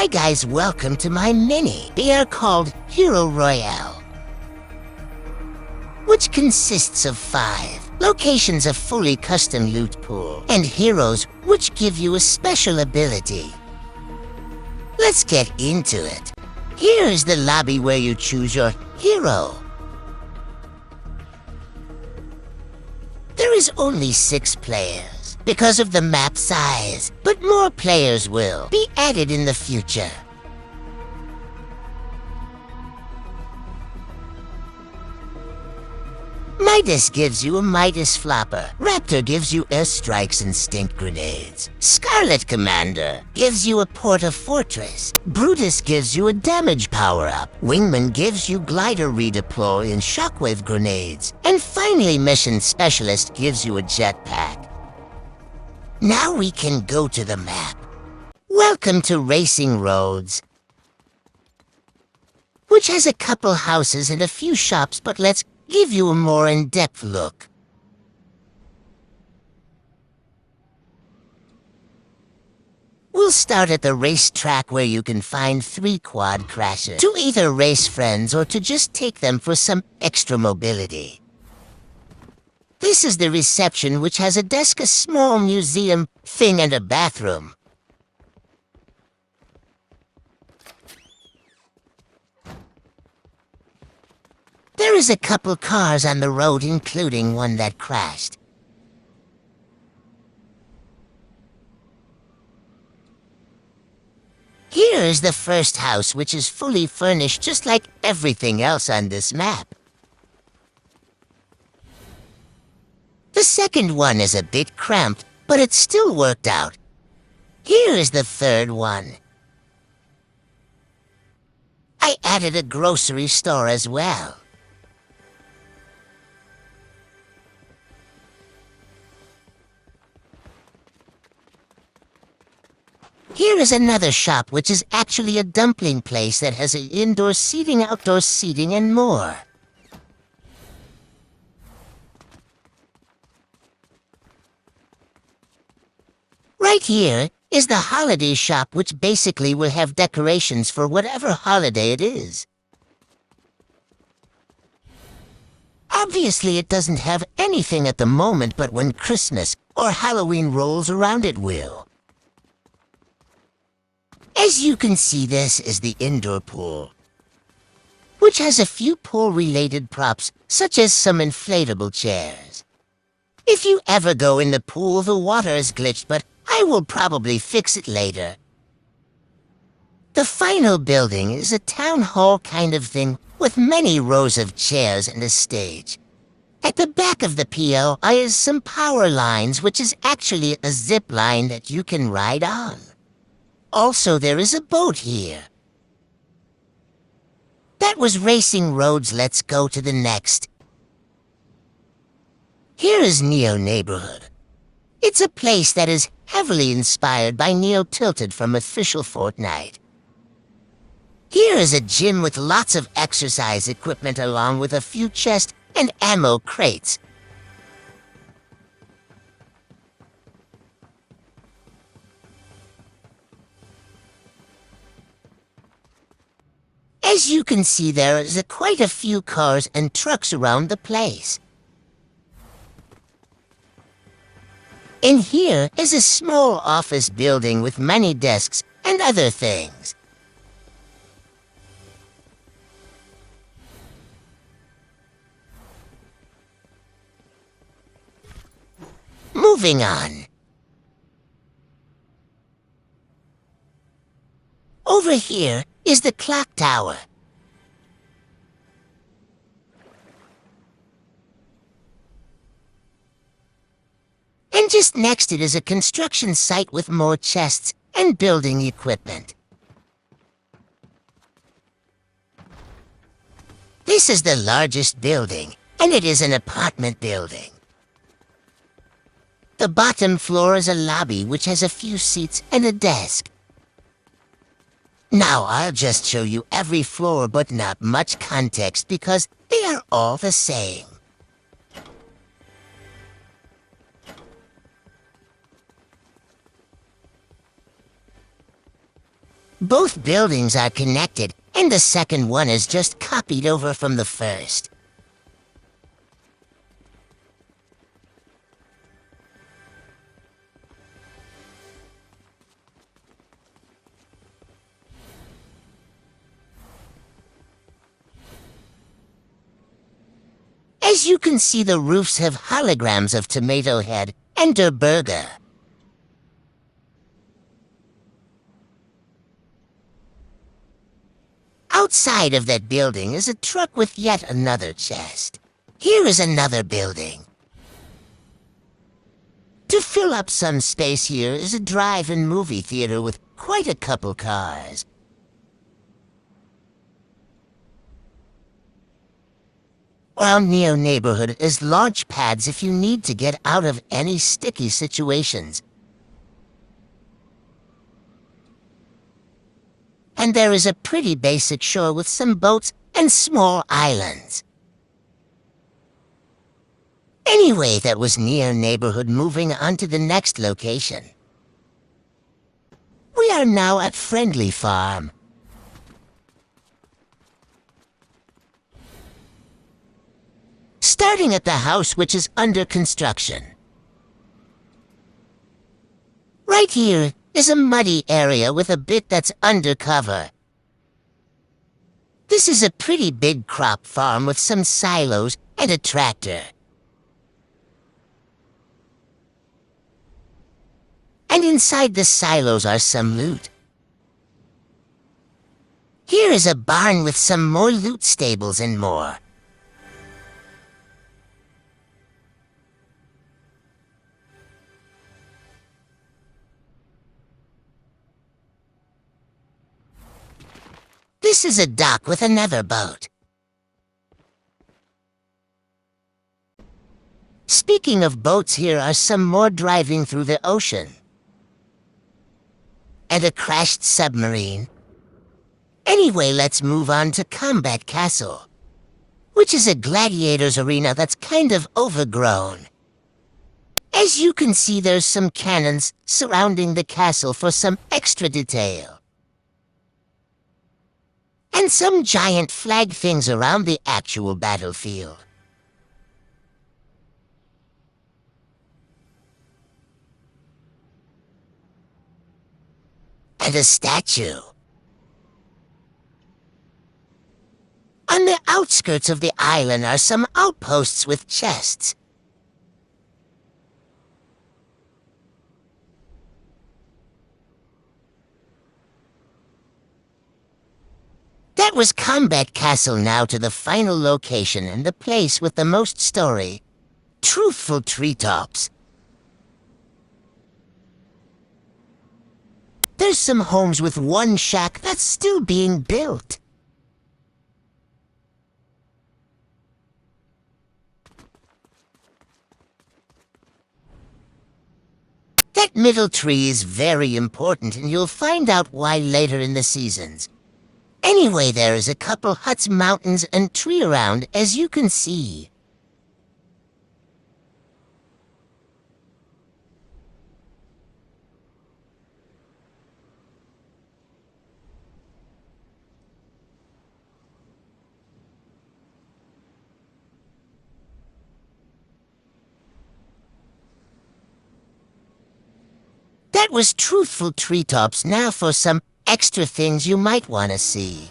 Hi guys, welcome to my mini. They are called Hero Royale, which consists of 5 locations of fully custom loot pool and heroes which give you a special ability. Let's get into it. Here is the lobby where you choose your hero. There is only 6 players because of the map size, but more players will be added in the future. Midas gives you a Midas Flopper. Raptor gives you airstrikes and stink grenades. Scarlet Commander gives you a Porta Fortress. Brutus gives you a damage power-up. Wingman gives you glider redeploy and shockwave grenades. And finally, Mission Specialist gives you a jetpack. Now we can go to the map. Welcome to Racing Roads, which has a couple houses and a few shops, but let's give you a more in-depth look. We'll start at the racetrack where you can find 3 quad crashers to either race friends or to just take them for some extra mobility. This is the reception, which has a desk, a small museum thing, and a bathroom. There is a couple cars on the road, including one that crashed. Here is the first house, which is fully furnished just like everything else on this map. The second one is a bit cramped, but it still worked out. Here is the third one. I added a grocery store as well. Here is another shop, which is actually a dumpling place that has indoor seating, outdoor seating, and more. Right here is the holiday shop, which basically will have decorations for whatever holiday it is. Obviously, it doesn't have anything at the moment, but when Christmas or Halloween rolls around, it will. As you can see, this is the indoor pool, which has a few pool-related props, such as some inflatable chairs. If you ever go in the pool, the water is glitched, but I will probably fix it later. The final building is a town hall kind of thing, with many rows of chairs and a stage. At the back of the PLI is some power lines, which is actually a zip line that you can ride on. Also, there is a boat here. That was Racing Roads. Let's go to the next. Here is Neo Neighborhood. It's a place that is heavily inspired by Neo Tilted from official Fortnite. Here is a gym with lots of exercise equipment along with a few chest and ammo crates. As you can see, there is quite a few cars and trucks around the place. In here is a small office building with many desks and other things. Moving on. Over here is the clock tower. And just next it is a construction site with more chests and building equipment. This is the largest building, and it is an apartment building. The bottom floor is a lobby which has a few seats and a desk. Now I'll just show you every floor, but not much context because they are all the same. Both buildings are connected, and the second one is just copied over from the first. As you can see, the roofs have holograms of Tomato Head and Der Burger. Outside of that building is a truck with yet another chest. Here is another building. To fill up some space here is a drive-in movie theater with quite a couple cars. Around Neo neighborhood is launch pads if you need to get out of any sticky situations. And there is a pretty basic shore with some boats and small islands. Anyway, that was Neo neighborhood. Moving on to the next location. We are now at Friendly Farm. Starting at the house which is under construction. Right here is a muddy area with a bit that's undercover. This is a pretty big crop farm with some silos and a tractor. And inside the silos are some loot. Here is a barn with some more loot stables and more. This is a dock with another boat. Speaking of boats, here are some more driving through the ocean. And a crashed submarine. Anyway, let's move on to Combat Castle, which is a gladiators arena that's kind of overgrown. As you can see, there's some cannons surrounding the castle for some extra detail. And some giant flag things around the actual battlefield. And a statue. On the outskirts of the island are some outposts with chests. That was Combat Castle. Now to the final location and the place with the most story. Truthful Treetops. There's some homes with one shack that's still being built. That middle tree is very important, and you'll find out why later in the seasons. Anyway, there is a couple huts, mountains, and tree around, as you can see. That was Truthful Treetops. Now for some extra things you might want to see.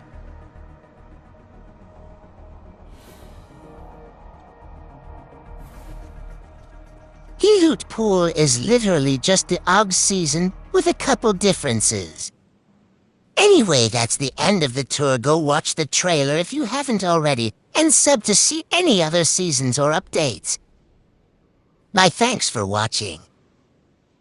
Loot Pool is literally just the Og season with a couple differences. Anyway, that's the end of the tour. Go watch the trailer if you haven't already, and sub to see any other seasons or updates. Bye, thanks for watching.